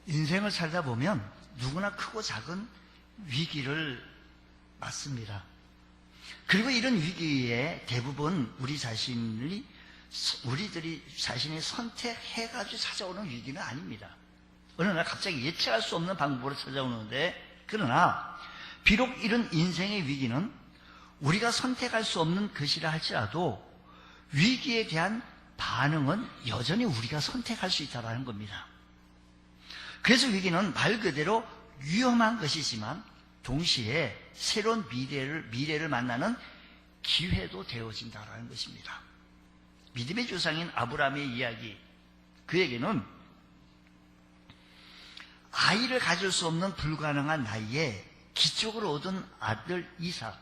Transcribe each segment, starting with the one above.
인생을 살다 보면 누구나 크고 작은 위기를 맞습니다. 그리고 이런 위기에 대부분 우리들이 자신이 선택해가지고 찾아오는 위기는 아닙니다. 어느 날 갑자기 예측할 수 없는 방법으로 찾아오는데, 그러나 비록 이런 인생의 위기는 우리가 선택할 수 없는 것이라 할지라도 위기에 대한 반응은 여전히 우리가 선택할 수 있다는 겁니다. 그래서 위기는 말 그대로 위험한 것이지만 동시에 새로운 미래를 만나는 기회도 되어진다는 것입니다. 믿음의 조상인 아브라함의 이야기, 그에게는 아이를 가질 수 없는 불가능한 나이에 기적으로 얻은 아들 이삭,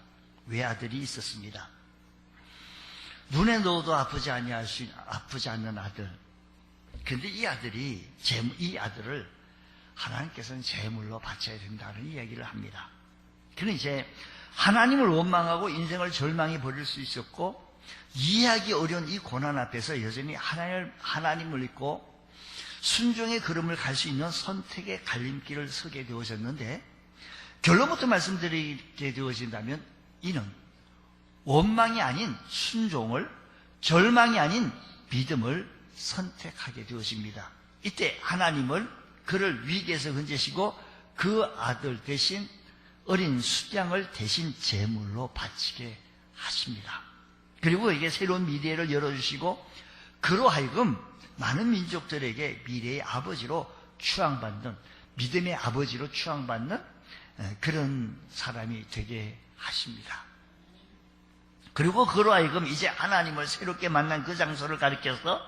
외아들이 있었습니다. 눈에 넣어도 아프지 않는 아들. 그런데 이 아들을 하나님께서는 제물로 바쳐야 된다는 이야기를 합니다. 그는 이제 하나님을 원망하고 인생을 절망해 버릴 수 있었고, 이해하기 어려운 이 고난 앞에서 여전히 하나님을 믿고 순종의 걸음을 갈 수 있는 선택의 갈림길을 서게 되어졌는데, 결론부터 말씀드리게 되어진다면 이는 원망이 아닌 순종을, 절망이 아닌 믿음을 선택하게 되어집니다. 이때 하나님은 그를 위기에서 건지시고 그 아들 대신 어린 수양을 대신 제물로 바치게 하십니다. 그리고 이게 새로운 미래를 열어주시고 그로 하여금 많은 민족들에게 미래의 아버지로 추앙받는, 믿음의 아버지로 추앙받는 그런 사람이 되게 하십니다. 그리고 그로 하여금 이제 하나님을 새롭게 만난 그 장소를 가리켜서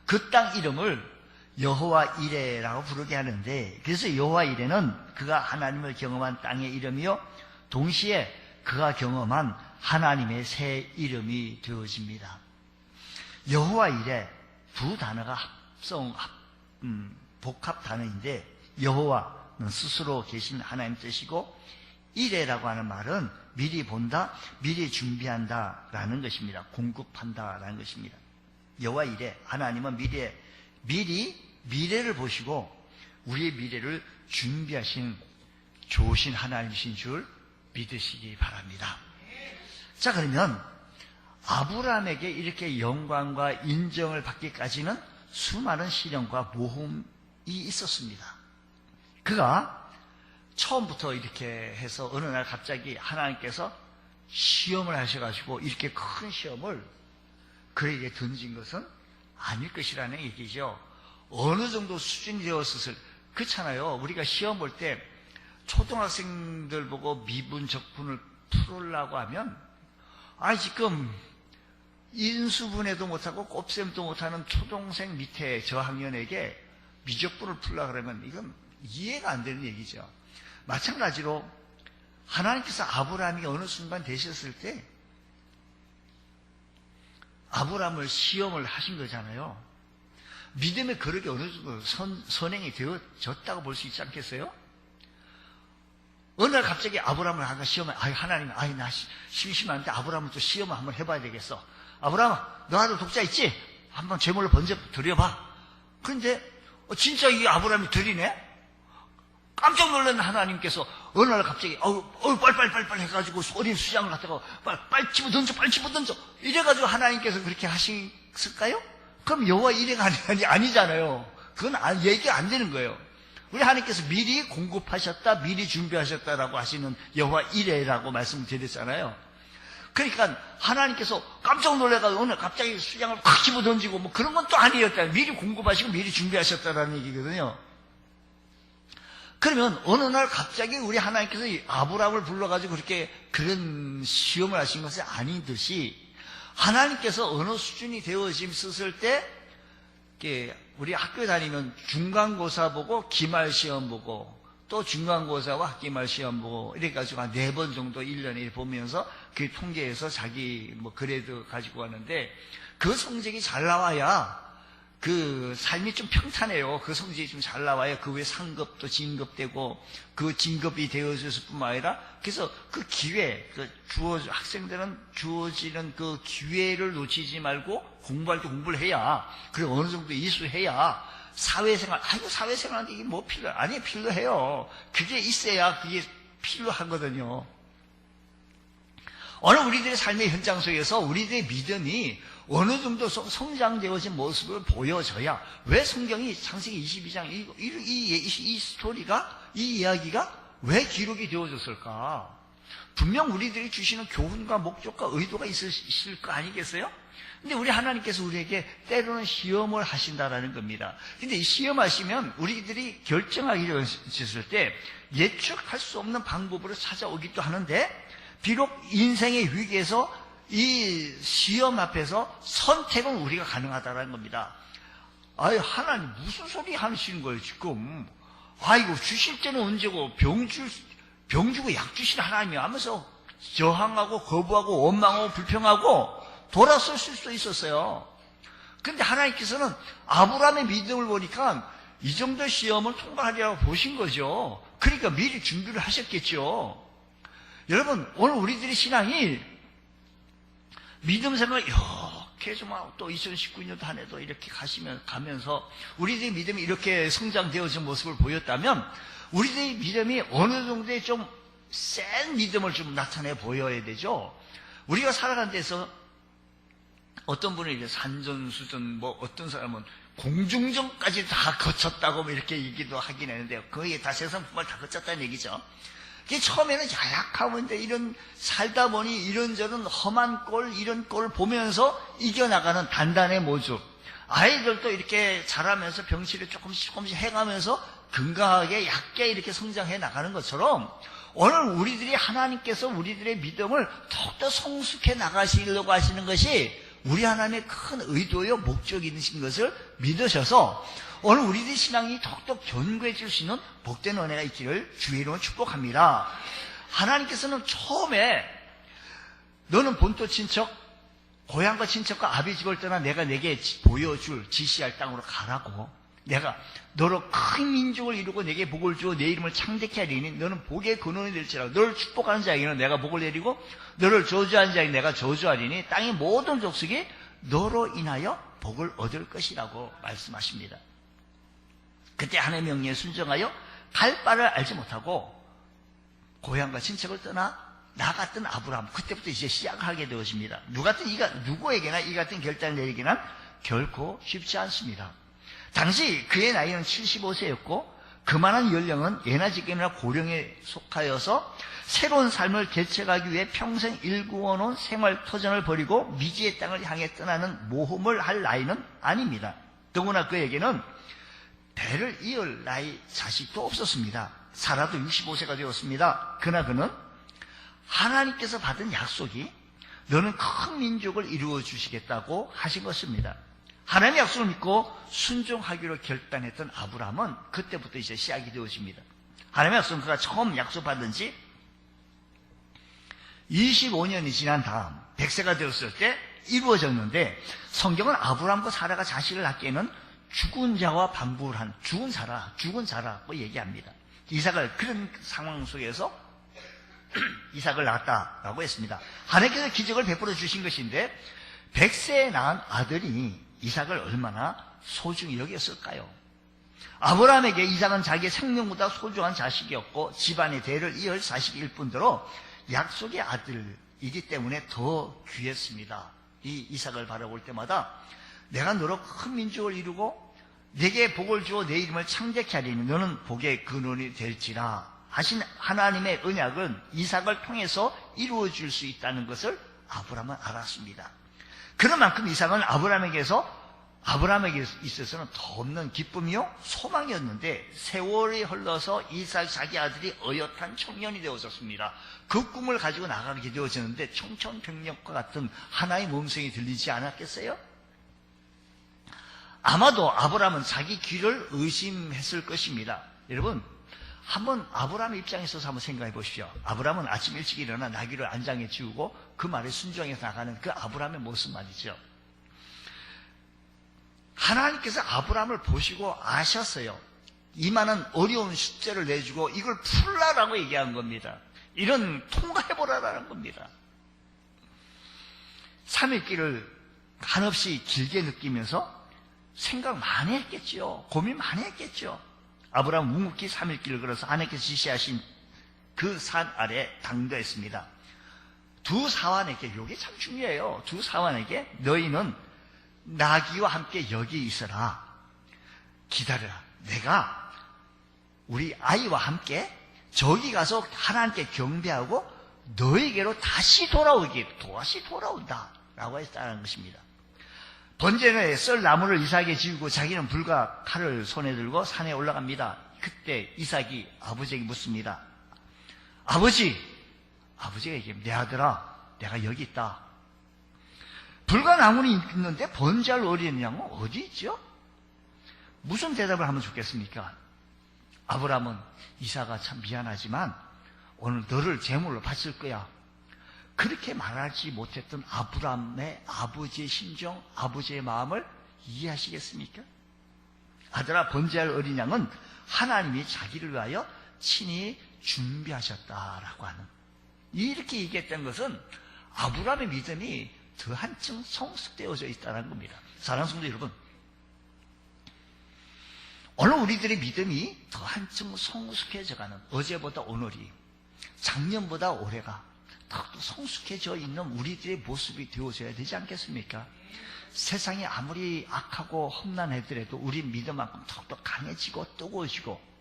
그 땅 이름을 여호와 이레라고 부르게 하는데, 그래서 여호와 이레는 그가 하나님을 경험한 땅의 이름이요, 동시에 그가 경험한 하나님의 새 이름이 되어집니다. 여호와 이레 두 단어가 복합 단어인데, 여호와는 스스로 계신 하나님 뜻이고, 이레라고 하는 말은 미리 본다, 미리 준비한다 라는 것입니다. 공급한다 라는 것입니다. 여호와 이레, 하나님은 미래를 보시고 우리의 미래를 준비하신 좋으신 하나님이신 줄 믿으시기 바랍니다. 자, 그러면 아브라함에게 이렇게 영광과 인정을 받기까지는 수많은 시련과 모험이 있었습니다. 그가 처음부터 이렇게 해서 어느 날 갑자기 하나님께서 시험을 하셔가지고 이렇게 큰 시험을 그에게 던진 것은 아닐 것이라는 얘기죠. 어느 정도 수준이 되었을, 그렇잖아요. 우리가 시험 볼 때 초등학생들 보고 미분, 적분을 풀으려고 하면, 지금 인수분해도 못하고 곱셈도 못하는 초등생 밑에 저학년에게 미적분을 풀려고 그러면 이건 이해가 안 되는 얘기죠. 마찬가지로 하나님께서 아브라함이 어느 순간 되셨을 때 아브라함을 시험을 하신 거잖아요. 믿음의 거룩이 어느 정도 선행이 되어졌다고 볼 수 있지 않겠어요? 어느 날 갑자기 아브라함을 하나님, 나 심심한데 아브라함을 또 시험을 한번 해봐야 되겠어. 아브라함아, 너한테 독자 있지? 한번 제물로 번져 드려봐. 그런데 진짜 이 아브라함이 드리네? 깜짝 놀란 하나님께서 어느 날 갑자기 빨리 해가지고 어린 수장을 갖다가 빨리 집어던져 이래가지고 하나님께서 그렇게 하셨을까요? 그럼 여호와 이레가 아니잖아요. 그건 얘기가 안 되는 거예요. 우리 하나님께서 미리 공급하셨다, 미리 준비하셨다라고 하시는 여호와 이레라고 말씀을 드렸잖아요. 그러니까 하나님께서 깜짝 놀래가지고 오늘 갑자기 수장을 확 집어던지고 뭐 그런 건 또 아니었다. 미리 공급하시고 미리 준비하셨다라는 얘기거든요. 그러면 어느 날 갑자기 우리 하나님께서 아브라함을 불러가지고 그런 시험을 하신 것이 아니듯이, 하나님께서 어느 수준이 되어졌을 때, 우리 학교 다니면 중간고사 보고 기말 시험 보고 또 중간고사와 학기말 시험 보고 이래가지고 한 4번 정도 1년에 보면서 그 통계에서 자기 그래도 가지고 왔는데, 그 성적이 잘 나와야 그 삶이 좀 평탄해요. 그 성적이 좀 잘 나와야 그 외 상급도 진급되고 그 진급이 되어졌을 뿐만 아니라, 그래서 그 기회, 학생들은 주어지는 그 기회를 놓치지 말고 공부할 때 공부를 해야, 그리고 어느 정도 이수해야 사회생활, 아이고, 사회생활인데 이게 뭐 아니, 필요해요. 그게 있어야 그게 필요하거든요. 오늘 우리들의 삶의 현장 속에서 우리들의 믿음이 어느 정도 성장되어진 모습을 보여줘야, 왜 성경이 창세기 22장 이 스토리가, 이 이야기가 왜 기록이 되어졌을까? 분명 우리들이 주시는 교훈과 목적과 의도가 있을 거 아니겠어요? 근데 우리 하나님께서 우리에게 때로는 시험을 하신다라는 겁니다. 근데 이 시험하시면 우리들이 결정하기 됐을 때 예측할 수 없는 방법으로 찾아오기도 하는데, 비록 인생의 위기에서 이 시험 앞에서 선택은 우리가 가능하다는 겁니다. 아유, 하나님 무슨 소리 하시는 거예요 지금? 아이고, 주실 때는 언제고 병 주고 약 주신 하나님이 하면서 저항하고 거부하고 원망하고 불평하고 돌아설 수도 있었어요. 그런데 하나님께서는 아브라함의 믿음을 보니까 이 정도 시험을 통과하리라고 보신 거죠. 그러니까 미리 준비를 하셨겠죠. 여러분, 오늘 우리들의 신앙이 믿음 생활 이렇게 좀 또 2019년도 한 해도 이렇게 가면서 우리들의 믿음이 이렇게 성장되어진 모습을 보였다면, 우리들의 믿음이 어느 정도의 좀 센 믿음을 좀 나타내 보여야 되죠. 우리가 살아가는 데서 어떤 분은 이제 산전수전, 뭐 어떤 사람은 공중전까지 다 거쳤다고 뭐 이렇게 얘기도 하긴 했는데요. 거의 다 세상 풍을 다 거쳤다는 얘기죠. 처음에는 야약하는데 이런 살다 보니 이런저런 험한 꼴, 이런 꼴을 보면서 이겨나가는 단단의 모습. 아이들도 이렇게 자라면서 병실에 조금씩 해가면서 건강하게 얕게 이렇게 성장해 나가는 것처럼, 오늘 우리들이 하나님께서 우리들의 믿음을 더욱더 성숙해 나가시려고 하시는 것이 우리 하나님의 큰 의도요 목적이 있는 것을 믿으셔서 오늘 우리들의 신앙이 더욱더 견고해질 수 있는 복된 은혜가 있기를 주의 이름으로 축복합니다. 하나님께서는 처음에 너는 본토 친척, 고향과 친척과 아비 집을 떠나 내가 내게 보여줄 지시할 땅으로 가라고, 내가 너로 큰 민족을 이루고 내게 복을 주어 내 이름을 창대케 하리니 너는 복의 근원이 될지라도, 너를 축복하는 자에게는 내가 복을 내리고 너를 저주하는 자에게 내가 저주하리니 땅의 모든 족속이 너로 인하여 복을 얻을 것이라고 말씀하십니다. 그때 하나님의 명령에 순종하여 갈 바를 알지 못하고 고향과 친척을 떠나 나갔던 아브라함, 그때부터 이제 시작하게 되어집니다. 누구에게나 이 같은 결단을 내리기는 결코 쉽지 않습니다. 당시 그의 나이는 75세였고 그만한 연령은 예나 지금이나 고령에 속하여서 새로운 삶을 개척하기 위해 평생 일구어놓은 생활 터전을 버리고 미지의 땅을 향해 떠나는 모험을 할 나이는 아닙니다. 더구나 그에게는 대를 이을 나이 자식도 없었습니다. 사라도 65세가 되었습니다. 그러나 그는 하나님께서 받은 약속이 너는 큰 민족을 이루어 주시겠다고 하신 것입니다. 하나님의 약속을 믿고 순종하기로 결단했던 아브라함은 그때부터 이제 시작이 되어집니다. 하나님의 약속은 그가 처음 약속받은 지 25년이 지난 다음 100세가 되었을 때 이루어졌는데, 성경은 아브라함과 사라가 자식을 낳기에는 죽은 자와 방부를 한 죽은 자라고 얘기합니다. 이삭을 그런 상황 속에서 이삭을 낳았다라고 했습니다. 하나님께서 기적을 베풀어 주신 것인데 100세에 낳은 아들이 이삭을 얼마나 소중히 여겼을까요? 아브라함에게 이삭은 자기의 생명보다 소중한 자식이었고 집안의 대를 이을 자식일 뿐더러 약속의 아들이기 때문에 더 귀했습니다. 이 이삭을 바라볼 때마다 내가 너로 큰 민족을 이루고 내게 복을 주어 내 이름을 창대케 하리니 너는 복의 근원이 될지라 하신 하나님의 언약은 이삭을 통해서 이루어질 수 있다는 것을 아브라함은 알았습니다. 그런 만큼 이삭은 아브라함에게 있어서는 더 없는 기쁨이요 소망이었는데, 세월이 흘러서 이삭 자기 아들이 어엿한 청년이 되어졌습니다. 그 꿈을 가지고 나가게 되어졌는데 청천벽력과 같은 하나의 몸성이 들리지 않았겠어요? 아마도 아브라함은 자기 귀를 의심했을 것입니다. 여러분, 한번 아브라함의 입장에 있어서 한번 생각해 보십시오. 아브라함은 아침 일찍 일어나 나귀를 안장에 지우고 그 말에 순종해서 나가는 그 아브라함의 모습 말이죠. 하나님께서 아브라함을 보시고 아셨어요. 이만한 어려운 숙제를 내주고 이걸 풀라라고 얘기한 겁니다. 이런 통과해보라라는 겁니다. 3일 길을 한없이 길게 느끼면서 생각 많이 했겠죠. 고민 많이 했겠죠. 아브라함 묵묵히 3일 길을 걸어서 하나님께서 지시하신 그 산 아래 당도했습니다. 두 사환에게, 이게 참 중요해요. 두 사환에게 너희는 나귀와 함께 여기 있어라. 기다려라. 내가 우리 아이와 함께 저기 가서 하나님께 경배하고 너에게로 다시 돌아온다. 라고 했다는 것입니다. 번제는 썰 나무를 이삭에게 지우고 자기는 불과 칼을 손에 들고 산에 올라갑니다. 그때 이삭이 아버지에게 묻습니다. 아버지가 얘기합니다. 내 아들아, 내가 여기 있다. 불과 나무는 있는데 번제할 어린 양은 어디 있죠? 무슨 대답을 하면 좋겠습니까? 아브라함은 이삭아 참 미안하지만 오늘 너를 제물로 바칠 거야. 그렇게 말하지 못했던 아브라함의 아버지의 심정, 아버지의 마음을 이해하시겠습니까? 아들아, 번제할 어린 양은 하나님이 자기를 위하여 친히 준비하셨다라고 하는, 이렇게 얘기했던 것은 아브라함의 믿음이 더 한층 성숙되어져 있다는 겁니다. 사랑하는 성도 여러분, 오늘 우리들의 믿음이 더 한층 성숙해져가는, 어제보다 오늘이, 작년보다 올해가 더욱더 성숙해져 있는 우리들의 모습이 되어져야 되지 않겠습니까? 세상이 아무리 악하고 험난하더라도 우리 믿음만큼 더욱더 강해지고 뜨거워지고,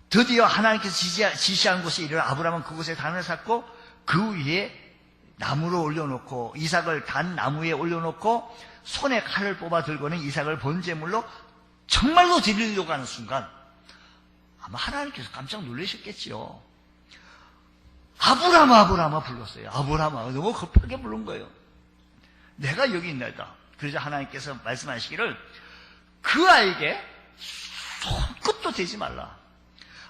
드디어 하나님께서 지시한 곳에 이르러 아브라함은 그곳에 단을 샀고 그 위에 나무를 올려놓고, 이삭을 단 나무 위에 올려놓고 손에 칼을 뽑아 들고는 이삭을 번제물로 정말로 드리려고 하는 순간 아마 하나님께서 깜짝 놀라셨겠지요. 아브라함아 불렀어요. 아브라함아, 너무 급하게 부른 거예요. 내가 여기 있나이다. 그러자 하나님께서 말씀하시기를 그 아이에게 손끝도 대지 말라.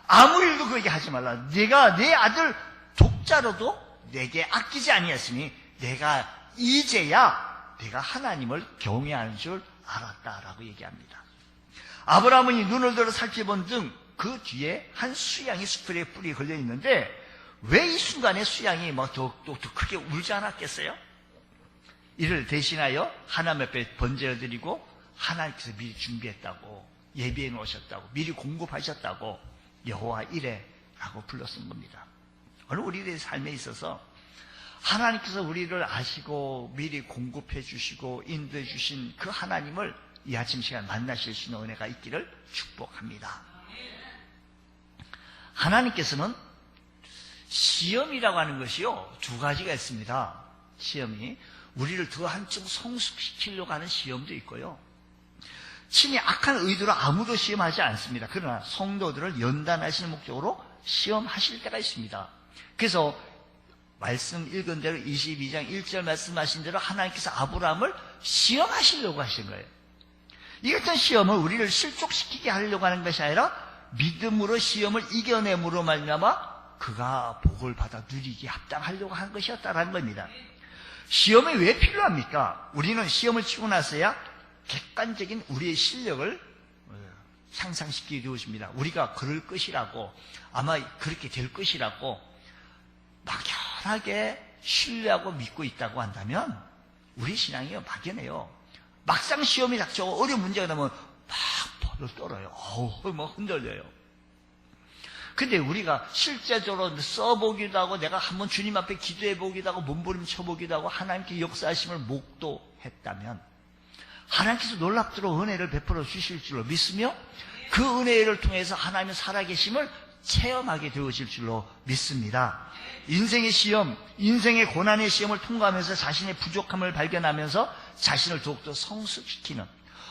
아무 일도 그에게 하지 말라. 내가 내 아들 독자로도 내게 아끼지 아니했으니 내가 이제야 내가 하나님을 경외하는 줄 알았다라고 얘기합니다. 아브라함은 눈을 들어 살펴본 등 그 뒤에 한 수양이 수풀에 뿔이 걸려 있는데 왜 이 순간에 수양이 더 크게 울지 않았겠어요? 이를 대신하여 하나님 앞에 번제를 드리고 하나님께서 미리 준비했다고, 예비해 놓으셨다고, 미리 공급하셨다고 여호와 이레라고 불렀은 겁니다. 오늘 우리들의 삶에 있어서 하나님께서 우리를 아시고 미리 공급해 주시고 인도해 주신 그 하나님을 이 아침 시간 만나실 수 있는 은혜가 있기를 축복합니다. 하나님께서는 시험이라고 하는 것이요, 두 가지가 있습니다. 시험이 우리를 더 한층 성숙시키려고 하는 시험도 있고요, 친히 악한 의도로 아무도 시험하지 않습니다. 그러나 성도들을 연단하시는 목적으로 시험하실 때가 있습니다. 그래서 말씀 읽은 대로 22장 1절 말씀하신 대로 하나님께서 아브라함을 시험하시려고 하신 거예요. 이 같은 시험은 우리를 실족시키게 하려고 하는 것이 아니라 믿음으로 시험을 이겨냄으로 말미암아 그가 복을 받아 누리기에 합당하려고 한 것이었다는 겁니다. 시험이 왜 필요합니까? 우리는 시험을 치고 나서야 객관적인 우리의 실력을 상상시키게 되어집니다. 우리가 그럴 것이라고, 아마 그렇게 될 것이라고 막연하게 신뢰하고 믿고 있다고 한다면 우리 신앙이 막연해요. 막상 시험이 닥쳐고 어려운 문제가 나면 막 벌을 떨어요. 흔들려요. 근데 우리가 실제적으로 써보기도 하고 내가 한번 주님 앞에 기도해보기도 하고 몸부림쳐보기도 하고 하나님께 역사하심을 목도했다면 하나님께서 놀랍도록 은혜를 베풀어 주실 줄로 믿으며 그 은혜를 통해서 하나님의 살아계심을 체험하게 되어질 줄로 믿습니다. 인생의 시험, 인생의 고난의 시험을 통과하면서 자신의 부족함을 발견하면서 자신을 더욱더 성숙시키는,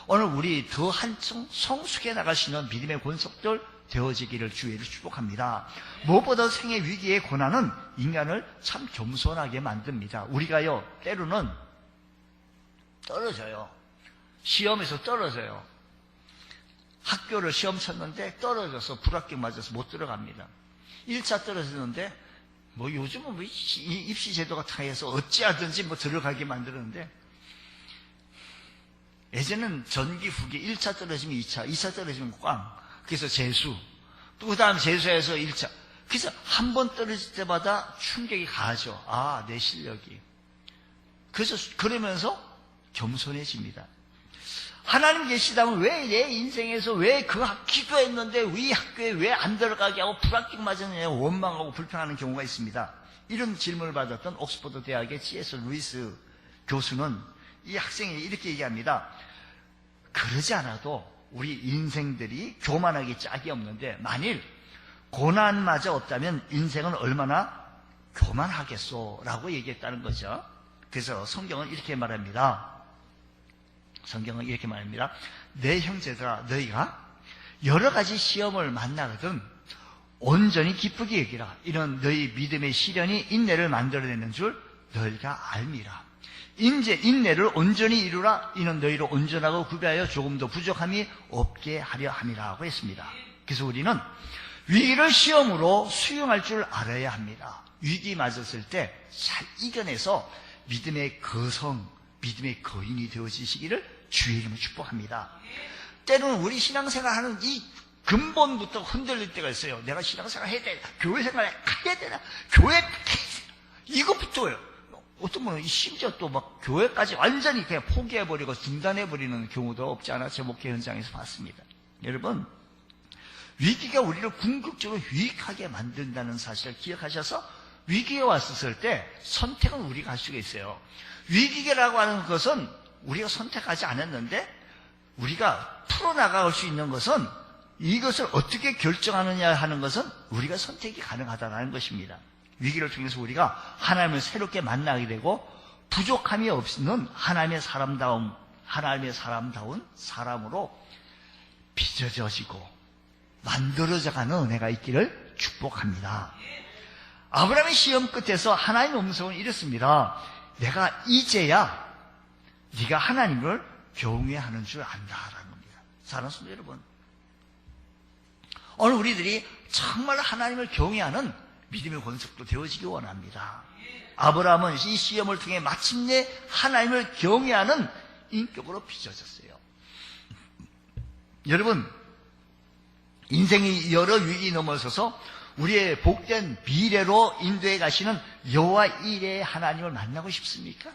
오늘 우리 더 한층 성숙해 나갈 수 있는 믿음의 권속들 되어지기를 주의를 축복합니다. 무엇보다 생의 위기의 고난은 인간을 참 겸손하게 만듭니다. 우리가요, 때로는 떨어져요. 시험에서 떨어져요. 학교를 시험 쳤는데 떨어져서 불합격 맞아서 못 들어갑니다. 1차 떨어졌는데 요즘은 입시 제도가 타해서 어찌하든지 들어가게 만드는데, 예전에는 전기 후기 1차 떨어지면 2차, 2차 떨어지면 꽝. 그래서 재수, 또 그 다음 재수해서 1차. 그래서 한 번 떨어질 때마다 충격이 가하죠. 내 실력이. 그러면서 겸손해집니다. 하나님 계시다면 왜 내 인생에서 왜 그 기도했는데 이 학교에 왜 안 들어가게 하고 불합격 맞았느냐 원망하고 불평하는 경우가 있습니다. 이런 질문을 받았던 옥스퍼드 대학의 C.S. 루이스 교수는 이 학생이 이렇게 얘기합니다. 그러지 않아도 우리 인생들이 교만하기 짝이 없는데 만일 고난마저 없다면 인생은 얼마나 교만하겠소 라고 얘기했다는 거죠. 그래서 성경은 이렇게 말합니다. 성경은 이렇게 말합니다. 내 형제들아 너희가 여러 가지 시험을 만나거든 온전히 기쁘게 여기라. 이런 너희 믿음의 시련이 인내를 만들어내는 줄 너희가 알미라. 이제 인내를 온전히 이루라. 이는 너희로 온전하고 구비하여 조금도 부족함이 없게 하려 함이라고 했습니다. 그래서 우리는 위기를 시험으로 수용할 줄 알아야 합니다. 위기 맞았을 때 잘 이겨내서 믿음의 거성, 믿음의 거인이 되어지시기를 주의 이름으로 축복합니다. 때로는 우리 신앙생활하는 이 근본부터 흔들릴 때가 있어요. 내가 신앙생활 해야 되나? 교회 생활 가야 되나? 교회 이것부터예요. 어떤 분은 심지어 또 막 교회까지 완전히 그냥 포기해버리고 중단해버리는 경우도 없지 않아 제 목회 현장에서 봤습니다. 여러분, 위기가 우리를 궁극적으로 유익하게 만든다는 사실을 기억하셔서 위기에 왔을 때 선택은 우리가 할 수가 있어요. 위기라고 하는 것은 우리가 선택하지 않았는데 우리가 풀어나갈 수 있는 것은 이것을 어떻게 결정하느냐 하는 것은 우리가 선택이 가능하다는 것입니다. 위기를 통해서 우리가 하나님을 새롭게 만나게 되고 부족함이 없는 하나님의 사람다운 사람으로 빚어져지고 만들어져가는 은혜가 있기를 축복합니다. 아브라함의 시험 끝에서 하나님의 음성은 이렇습니다. 내가 이제야 네가 하나님을 경외하는 줄 안다라는 겁니다. 사랑하는 성도 여러분, 오늘 우리들이 정말 하나님을 경외하는 믿음의 권속도 되어지기 원합니다. 아브라함은 이 시험을 통해 마침내 하나님을 경외하는 인격으로 빚어졌어요. 여러분, 인생이 여러 위기 넘어서서 우리의 복된 미래로 인도해 가시는 여호와 이레의 하나님을 만나고 싶습니까?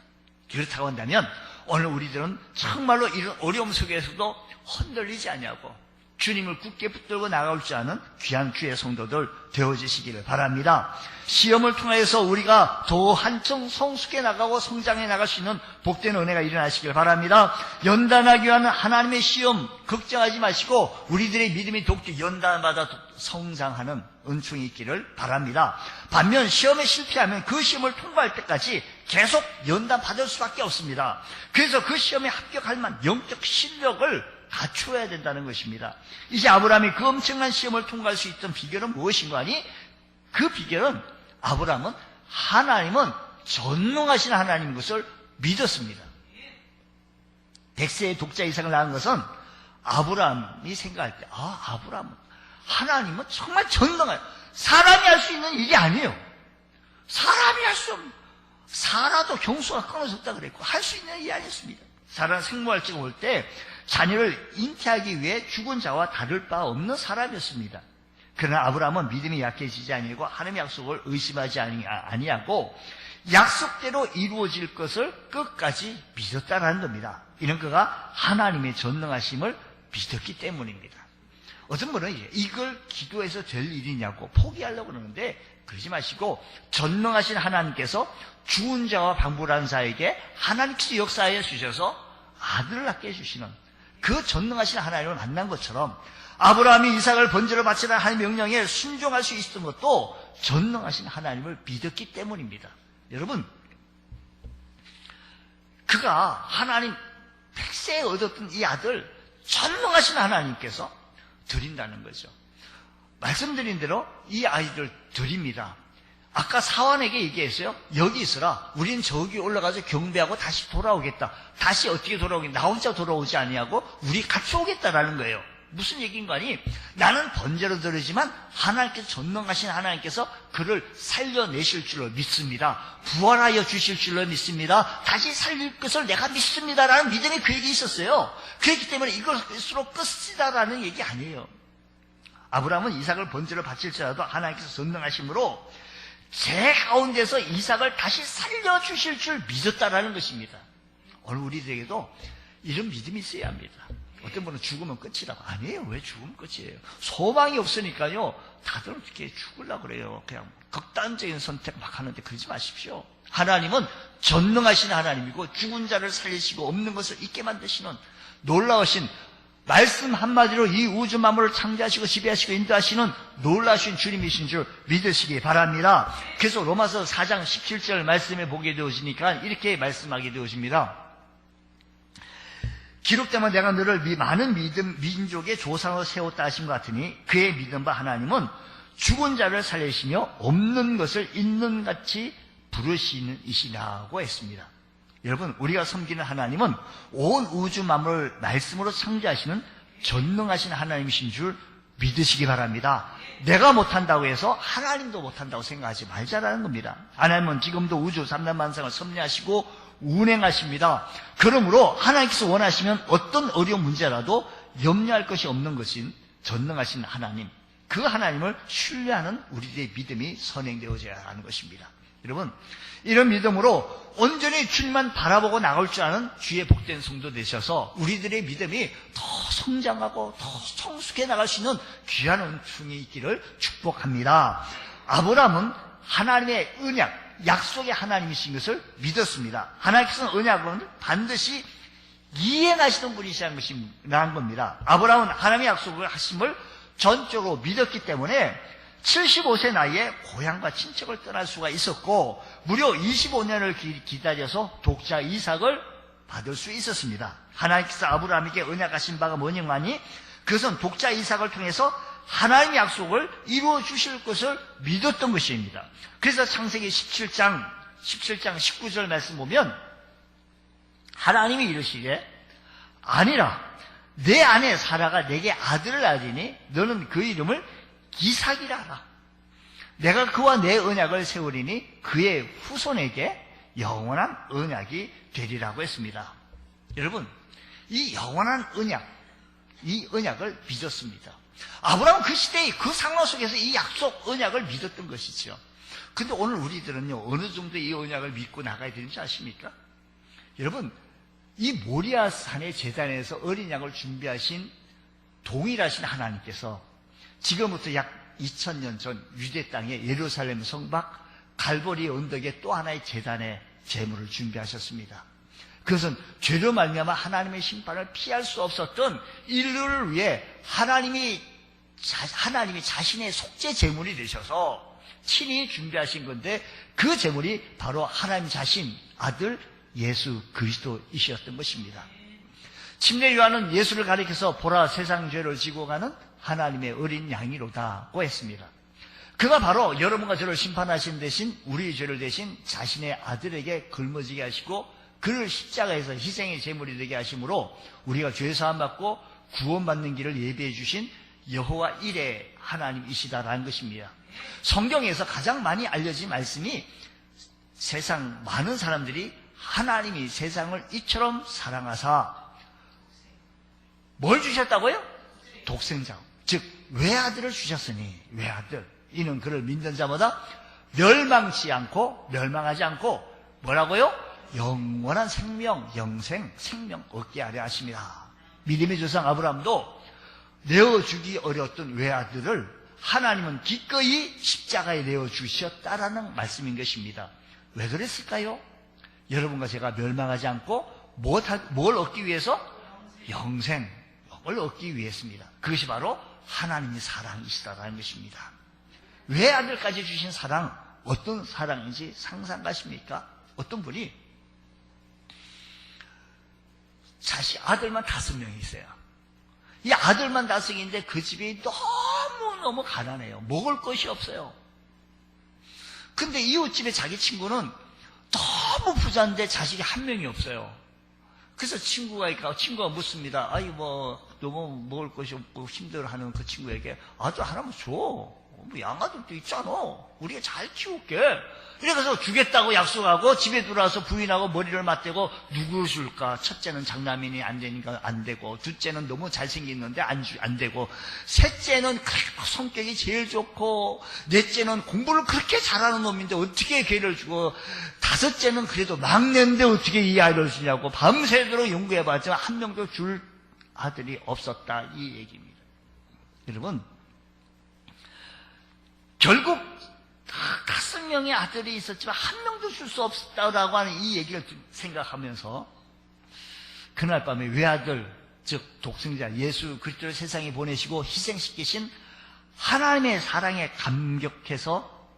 그렇다고 한다면 오늘 우리들은 정말로 이런 어려움 속에서도 흔들리지 않냐고 주님을 굳게 붙들고 나갈 줄 아는 귀한 주의 성도들 되어지시기를 바랍니다. 시험을 통해서 우리가 더 한층 성숙해 나가고 성장해 나갈 수 있는 복된 은혜가 일어나시길 바랍니다. 연단하기 위한 하나님의 시험 걱정하지 마시고 우리들의 믿음이 독특 연단마다 성장하는 은총이 있기를 바랍니다. 반면 시험에 실패하면 그 시험을 통과할 때까지 계속 연단 받을 수밖에 없습니다. 그래서 그 시험에 합격할 만한 영적 실력을 갖추어야 된다는 것입니다. 이제 아브라함이 그 엄청난 시험을 통과할 수 있던 비결은 무엇인가 하니 그 비결은 아브라함은 하나님은 전능하신 하나님인 것을 믿었습니다. 100세의 독자 이상을 낳은 것은 아브라함이 생각할 때 아브라함은 하나님은 정말 전능해요. 사람이 할 수 있는 일이 아니에요. 사람이 할 수 없는 사라도 경수가 끊어졌다 그랬고 할 수 있는 일이 아니었습니다. 사라는 생모할지가 올 때 자녀를 잉태하기 위해 죽은 자와 다를 바 없는 사람이었습니다. 그러나 아브라함은 믿음이 약해지지 아니하고 하나님의 약속을 의심하지 아니하고 약속대로 이루어질 것을 끝까지 믿었다는 겁니다. 이는 그가 하나님의 전능하심을 믿었기 때문입니다. 어떤 분은 이걸 기도해서 될 일이냐고 포기하려고 그러는데 그러지 마시고 전능하신 하나님께서 죽은 자와 방불한 자에게 하나님께서 역사하여 주셔서 아들을 낳게 해주시는 그 전능하신 하나님을 만난 것처럼 아브라함이 이삭을 번제로 바치라 하나님의 명령에 순종할 수 있었던 것도 전능하신 하나님을 믿었기 때문입니다. 여러분, 그가 하나님 100세에 얻었던 이 아들 전능하신 하나님께서 드린다는 거죠. 말씀드린 대로 이 아이들 드립니다. 아까 사환에게 얘기했어요. 여기 있으라. 우린 저기 올라가서 경배하고 다시 돌아오겠다. 다시 어떻게 돌아오겠다. 나 혼자 돌아오지 아니하고 우리 같이 오겠다라는 거예요. 무슨 얘기인가 하니 나는 번제로 드리지만 하나님께서 전능하신 하나님께서 그를 살려내실 줄로 믿습니다. 부활하여 주실 줄로 믿습니다. 다시 살릴 것을 내가 믿습니다라는 믿음이 그에게 있었어요. 그렇기 때문에 이것으로 끝이다라는 얘기 아니에요. 아브라함은 이삭을 번제로 바칠지라도 하나님께서 전능하심으로 제 가운데서 이삭을 다시 살려주실 줄 믿었다라는 것입니다. 오늘 우리들에게도 이런 믿음이 있어야 합니다. 어떤 분은 죽으면 끝이라고. 아니에요. 왜 죽으면 끝이에요? 소망이 없으니까요. 다들 어떻게 죽으려고 그래요. 그냥 극단적인 선택 막 하는데 그러지 마십시오. 하나님은 전능하신 하나님이고 죽은 자를 살리시고 없는 것을 있게 만드시는 놀라우신, 말씀 한마디로 이 우주 만물을 창조하시고 지배하시고 인도하시는 놀라우신 주님이신 줄 믿으시기 바랍니다. 그래서 로마서 4장 17절 말씀에 보게 되어지니까 이렇게 말씀하게 되어집니다. 기록되면 내가 너를 많은 민족의 조상으로 세웠다 하신 것 같으니 그의 믿음과 하나님은 죽은 자를 살리시며 없는 것을 있는 같이 부르시는 이시라고 했습니다. 여러분, 우리가 섬기는 하나님은 온 우주 만물을 말씀으로 창조하시는 전능하신 하나님이신 줄 믿으시기 바랍니다. 내가 못한다고 해서 하나님도 못한다고 생각하지 말자라는 겁니다. 하나님은 지금도 우주 3단 만상을 섭리하시고 운행하십니다. 그러므로 하나님께서 원하시면 어떤 어려운 문제라도 염려할 것이 없는 것인 전능하신 하나님, 그 하나님을 신뢰하는 우리들의 믿음이 선행되어져야 하는 것입니다. 여러분, 이런 믿음으로 온전히 주님만 바라보고 나갈 줄 아는 주의 복된 성도 되셔서 우리들의 믿음이 더 성장하고 더 성숙해 나갈 수 있는 귀한 은총이 있기를 축복합니다. 아브라함은 하나님의 언약, 약속의 하나님이신 것을 믿었습니다. 하나님께서는 언약은 반드시 이행하시는 분이시라는 것이 나은 겁니다. 아브라함은 하나님의 약속을 하심을 전적으로 믿었기 때문에 75세 나이에 고향과 친척을 떠날 수가 있었고 무려 25년을 기다려서 독자 이삭을 받을 수 있었습니다. 하나님께서 아브라함에게 언약하신 바가 뭐냐니 그것은 독자 이삭을 통해서 하나님의 약속을 이루어 주실 것을 믿었던 것입니다. 그래서 창세기 17장 19절 말씀 보면 하나님이 이르시기에 아니라 내 아내 사라가 내게 아들을 낳으리니 너는 그 이름을 이삭이라 하라. 내가 그와 내 언약을 세우리니 그의 후손에게 영원한 언약이 되리라고 했습니다. 여러분, 이 영원한 언약, 이 언약을 믿었습니다. 아브라함은 그 시대의 그 상황 속에서 이 약속 언약을 믿었던 것이죠. 근데 오늘 우리들은요, 어느 정도 이 언약을 믿고 나가야 되는지 아십니까? 여러분, 이 모리아 산의 제단에서 어린 양을 준비하신 동일하신 하나님께서 지금부터 약 2000년 전 유대 땅의 예루살렘 성밖 갈보리 언덕의 또 하나의 제단의 제물을 준비하셨습니다. 그것은 죄로 말미암아 하나님의 심판을 피할 수 없었던 인류를 위해 하나님이 자신의 속죄 제물이 되셔서 친히 준비하신 건데 그 제물이 바로 하나님 자신 아들 예수 그리스도이셨던 것입니다. 침례 요한은 예수를 가리켜서 보라 세상 죄를 지고 가는 하나님의 어린 양이로다고 했습니다. 그가 바로 여러분과 저를 심판하신 대신 우리의 죄를 대신 자신의 아들에게 걸머지게 하시고 그를 십자가에서 희생의 제물이 되게 하심으로 우리가 죄 사함 받고 구원받는 길을 예비해 주신 여호와 일의 하나님이시다라는 것입니다. 성경에서 가장 많이 알려진 말씀이 세상 많은 사람들이 하나님이 세상을 이처럼 사랑하사 뭘 주셨다고요? 독생자, 즉 외아들을 주셨으니 외아들 이는 그를 믿는 자마다 멸망치 않고 멸망하지 않고 뭐라고요? 영원한 생명, 영생, 생명 얻게 하려 하십니다. 믿음의 조상 아브라함도 내어주기 어려웠던 외아들을 하나님은 기꺼이 십자가에 내어주셨다라는 말씀인 것입니다. 왜 그랬을까요? 여러분과 제가 멸망하지 않고 뭘 얻기 위해서? 영생을 얻기 위해서입니다. 그것이 바로 하나님의 사랑이시다라는 것입니다. 외아들까지 주신 사랑, 어떤 사랑인지 상상 가십니까? 어떤 분이 아들만 5명이 있어요. 이 아들만 5명인데 그 집이 너무 가난해요. 먹을 것이 없어요. 근데 이웃집에 자기 친구는 너무 부자인데 자식이 1명이 없어요. 그래서 친구가 묻습니다. 너무 먹을 것이 없고 힘들어하는 그 친구에게 아들 하나만 줘. 뭐 양아들도 있잖아. 우리가 잘 키울게. 이래서 주겠다고 약속하고 집에 들어와서 부인하고 머리를 맞대고 누구를 줄까? 첫째는 장남인이 안 되니까 안 되고, 둘째는 너무 잘생겼는데 안 되고, 셋째는 성격이 제일 좋고, 넷째는 공부를 그렇게 잘하는 놈인데 어떻게 걔를 주고, 다섯째는 그래도 막내인데 어떻게 이 아이를 주냐고 밤새도록 연구해봤지만 한 명도 줄 아들이 없었다, 이 얘기입니다. 여러분, 결국 5명의 아들이 있었지만 한 명도 줄 수 없었다라고 하는 이 얘기를 생각하면서 그날 밤에 외아들, 즉 독생자 예수 그리스도를 세상에 보내시고 희생시키신 하나님의 사랑에 감격해서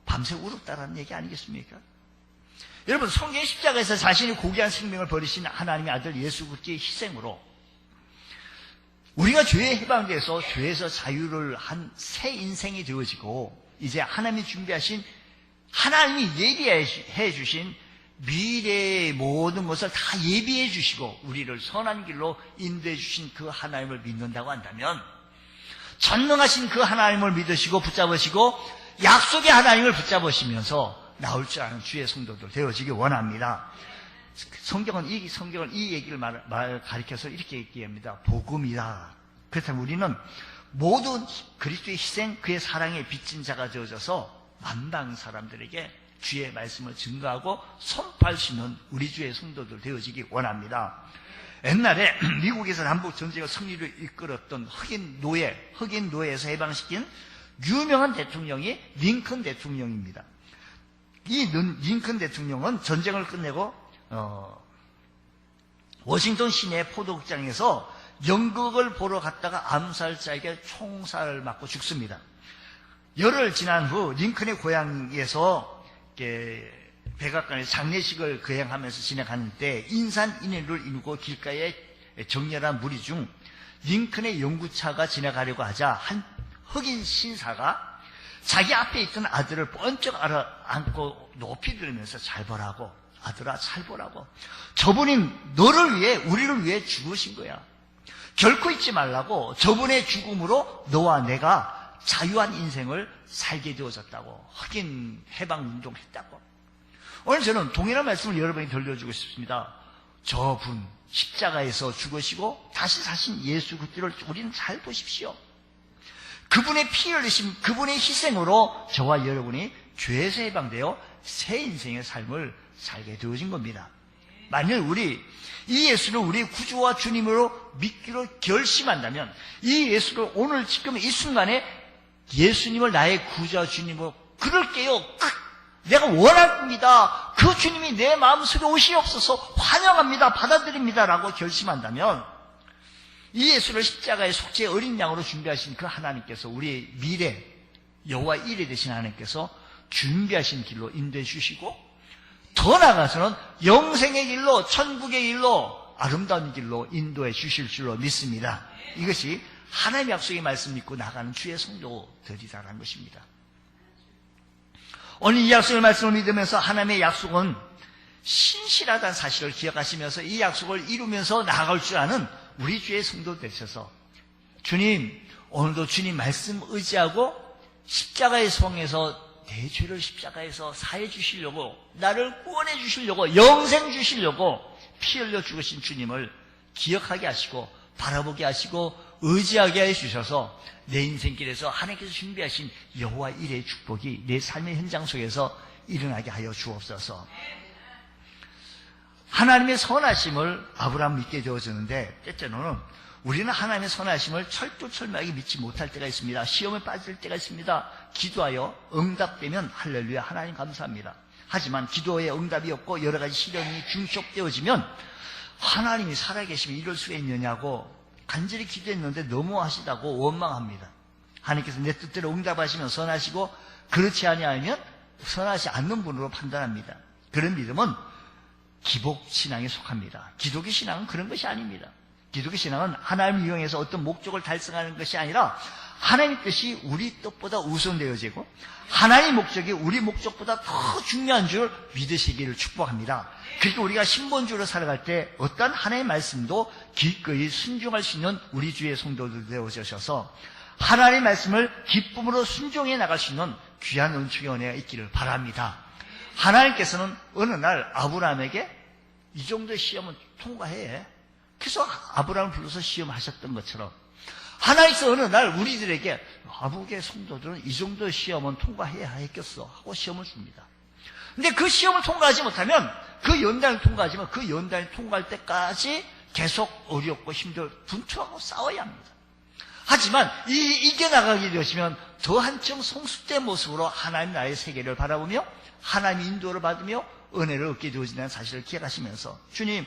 밤새 울었다라는 얘기 아니겠습니까? 여러분, 성경 십자가에서 자신이 고귀한 생명을 버리신 하나님의 아들 예수 그리스도의 희생으로 우리가 죄에 해방돼서 죄에서 자유를 한 새 인생이 되어지고, 이제 하나님이 준비하신, 하나님이 예비해 주신 미래의 모든 것을 다 예비해 주시고 우리를 선한 길로 인도해 주신 그 하나님을 믿는다고 한다면, 전능하신 그 하나님을 믿으시고 붙잡으시고 약속의 하나님을 붙잡으시면서 나올 줄 아는 주의 성도들 되어지기 원합니다. 성경은 이 얘기를 가리켜서 이렇게 얘기합니다. 복음이다. 그렇다면 우리는 모든 그리스도의 희생, 그의 사랑에 빚진 자가 되어져서 만방 사람들에게 주의 말씀을 증거하고 선포할 수 있는 우리 주의 성도들 되어지기 원합니다. 옛날에 미국에서 남북 전쟁의 승리를 이끌었던 흑인 노예에서 해방시킨 유명한 대통령이 링컨 대통령입니다. 이 링컨 대통령은 전쟁을 끝내고 워싱턴 시내 포도극장에서 연극을 보러 갔다가 암살자에게 총살을 맞고 죽습니다. 열흘 지난 후 링컨의 고향에서 백악관에서 장례식을 거행하면서 진행하는 때 인산인해를 이루고 길가에 정렬한 무리 중 링컨의 연구차가 지나가려고 하자 한 흑인 신사가 자기 앞에 있던 아들을 번쩍 안고 높이 들으면서 잘 보라고, 아들아 잘 보라고, 저분이 너를 위해, 우리를 위해 죽으신 거야. 결코 잊지 말라고. 저분의 죽음으로 너와 내가 자유한 인생을 살게 되어졌다고. 흑인 해방운동했다고. 오늘 저는 동일한 말씀을 여러분이 들려주고 싶습니다. 저분 십자가에서 죽으시고 다시 사신 예수 그리스도를 우리는 잘 보십시오. 그분의 피 흘리심, 그분의 희생으로 저와 여러분이 죄에서 해방되어 새 인생의 삶을 살게 되어진 겁니다. 만일 이 예수를 우리 구주와 주님으로 믿기로 결심한다면, 이 예수를 오늘 지금 이 순간에 예수님을 나의 구주와 주님으로 그럴게요, 내가 원합니다, 그 주님이 내 마음속에 오시옵소서, 환영합니다, 받아들입니다 라고 결심한다면, 이 예수를 십자가의 속죄 어린 양으로 준비하신 그 하나님께서 우리의 미래 여호와 일에 되신 하나님께서 준비하신 길로 인도해 주시고, 더 나아가서는 영생의 길로, 천국의 길로, 아름다운 길로 인도해 주실 줄로 믿습니다. 이것이 하나님의 약속의 말씀 믿고 나가는 주의 성도들이라는 것입니다. 오늘 이 약속의 말씀을 믿으면서 하나님의 약속은 신실하다는 사실을 기억하시면서 이 약속을 이루면서 나아갈 줄 아는 우리 주의 성도 되셔서, 주님, 오늘도 주님 말씀 의지하고 십자가의 성에서 내 죄를 십자가에서 사해 주시려고, 나를 구원해 주시려고, 영생 주시려고 피 흘려 죽으신 주님을 기억하게 하시고 바라보게 하시고 의지하게 해 주셔서 내 인생길에서 하나님께서 준비하신 여호와 일의 축복이 내 삶의 현장 속에서 일어나게 하여 주옵소서. 하나님의 선하심을 아브라함 믿게 되어졌는데, 때때로는 우리는 하나님의 선하심을 철두철미하게 믿지 못할 때가 있습니다. 시험에 빠질 때가 있습니다. 기도하여 응답되면 할렐루야, 하나님 감사합니다. 하지만 기도에 응답이 없고 여러 가지 시련이 중첩되어지면 하나님이 살아계시면 이럴 수가 있느냐고 간절히 기도했는데 너무하시다고 원망합니다. 하나님께서 내 뜻대로 응답하시면 선하시고 그렇지 아니하면 선하지 않는 분으로 판단합니다. 그런 믿음은 기복신앙에 속합니다. 기독교 신앙은 그런 것이 아닙니다. 기독교 신앙은 하나님을 이용해서 어떤 목적을 달성하는 것이 아니라 하나님의 뜻이 우리 뜻보다 우선되어지고 하나님의 목적이 우리 목적보다 더 중요한 줄 믿으시기를 축복합니다. 그러니까 우리가 신본주의로 살아갈 때 어떤 하나님의 말씀도 기꺼이 순종할 수 있는 우리 주의 성도들 되어주셔서 하나님의 말씀을 기쁨으로 순종해 나갈 수 있는 귀한 은총의 은혜가 있기를 바랍니다. 하나님께서는 어느 날 아브라함에게 이 정도의 시험은 통과해. 그래서 아브라함을 불러서 시험하셨던 것처럼 하나님께서 어느 날 우리들에게 아부의 성도들은 이 정도의 시험은 통과해야 했겠어 하고 시험을 줍니다. 근데 그 시험을 통과하지 못하면 그 연단을 통과하지만 그 연단이 통과할 때까지 계속 어렵고 힘들고 분투하고 싸워야 합니다. 하지만 이겨나가게 되시면 더 한층 성숙된 모습으로 하나님 나라의 세계를 바라보며 하나님의 인도를 받으며 은혜를 얻게 되어진다는 사실을 기억하시면서 주님,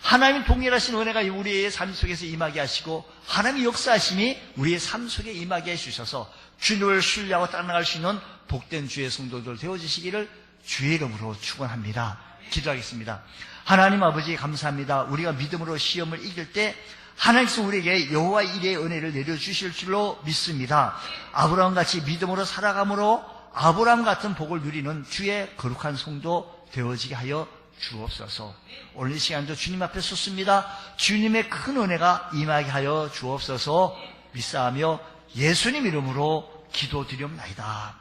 하나님 동일하신 은혜가 우리의 삶 속에서 임하게 하시고 하나님의 역사하심이 우리의 삶 속에 임하게 해주셔서 주님을 신뢰하고 따라나갈 수 있는 복된 주의 성도들 되어주시기를 주의 이름으로 축원합니다. 기도하겠습니다. 하나님 아버지 감사합니다. 우리가 믿음으로 시험을 이길 때 하나님께서 우리에게 여호와 일의 은혜를 내려주실 줄로 믿습니다. 아브라함같이 믿음으로 살아감으로 아브라함 같은 복을 누리는 주의 거룩한 성도 되어지게 하여 주옵소서. 오늘 이 시간도 주님 앞에 섰습니다. 주님의 큰 은혜가 임하게 하여 주옵소서. 믿사하며 예수님 이름으로 기도드리옵나이다.